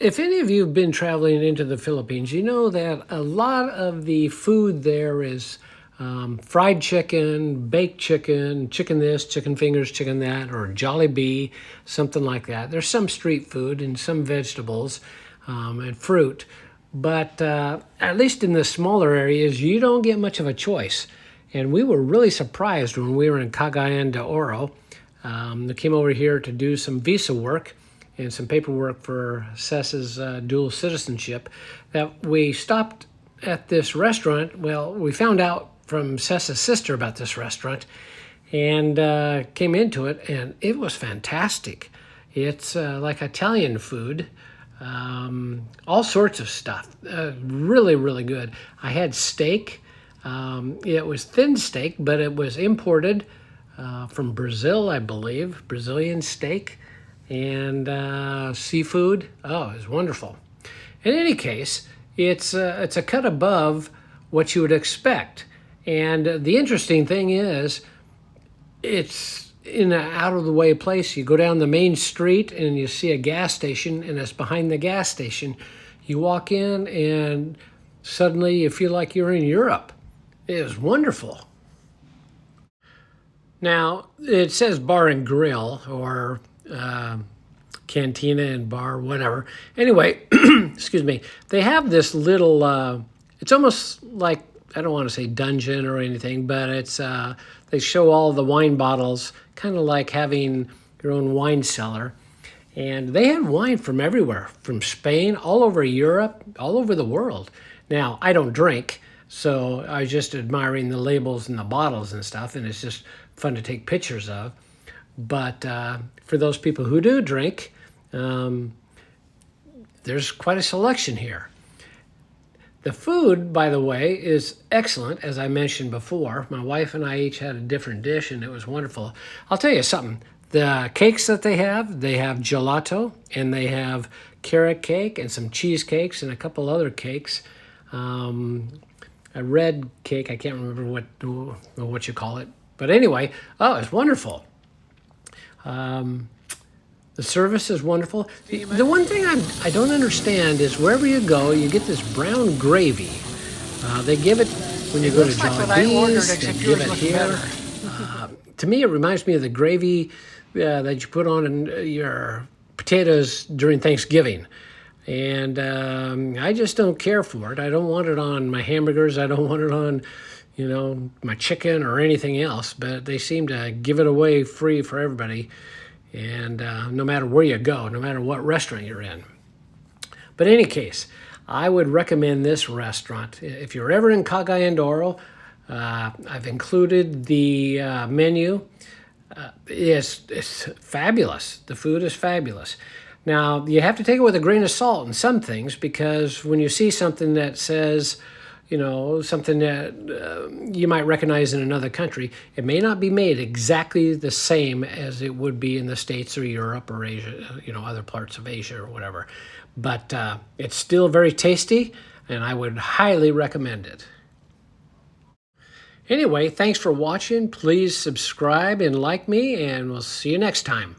If any of you have been traveling into the Philippines, you know that a lot of the food there is fried chicken, baked chicken, chicken this, chicken fingers, chicken that, or Jollibee, something like that. There's some street food and some vegetables and fruit, but at least in the smaller areas, you don't get much of a choice. And we were really surprised when we were in Cagayan De Oro. They came over here to do some visa work and some paperwork for Cessa's dual citizenship, that we stopped at this restaurant. Well, we found out from Cessa's sister about this restaurant and came into it, and it was fantastic. It's like Italian food, all sorts of stuff, really, really good. I had steak. It was thin steak, but it was imported from Brazil, I believe, Brazilian steak. And seafood. Oh, it was wonderful. In any case, it's a cut above what you would expect. And the interesting thing is, it's in an out-of-the-way place. You go down the main street and you see a gas station, and it's behind the gas station. You walk in and suddenly you feel like you're in Europe. It was wonderful. Now, it says bar and grill, or cantina and bar, whatever. Anyway, excuse me. They have this little, it's almost like, I don't want to say dungeon or anything, but it's, they show all the wine bottles, kind of like having your own wine cellar. And they had wine from everywhere, from Spain, all over Europe, all over the world. Now, I don't drink, so I was just admiring the labels and the bottles and stuff, and it's just fun to take pictures of. But for those people who do drink, there's quite a selection here. The food, by the way, is excellent, as I mentioned before. My wife and I each had a different dish, and it was wonderful. I'll tell you something. The cakes that they have gelato, and they have carrot cake and some cheesecakes and a couple other cakes. A red cake, I can't remember what you call it. But anyway, oh, it's wonderful. The service is wonderful. The one thing I don't understand is wherever you go, you get this brown gravy. They give it when you go to Jollibee's. They give it here. To me, it reminds me of the gravy that you put on your potatoes during Thanksgiving. And I just don't care for it. I don't want it on my hamburgers. I don't want it on, my chicken or anything else. But they seem to give it away free for everybody. And no matter where you go, no matter what restaurant you're in. But in any case, I would recommend this restaurant. If you're ever in Cagayan de Oro, I've included the menu. It's fabulous. The food is fabulous. Now, you have to take it with a grain of salt in some things, because when you see something that says, something that you might recognize in another country, it may not be made exactly the same as it would be in the States or Europe or Asia, other parts of Asia or whatever. But it's still very tasty, and I would highly recommend it. Anyway, thanks for watching. Please subscribe and like me, and we'll see you next time.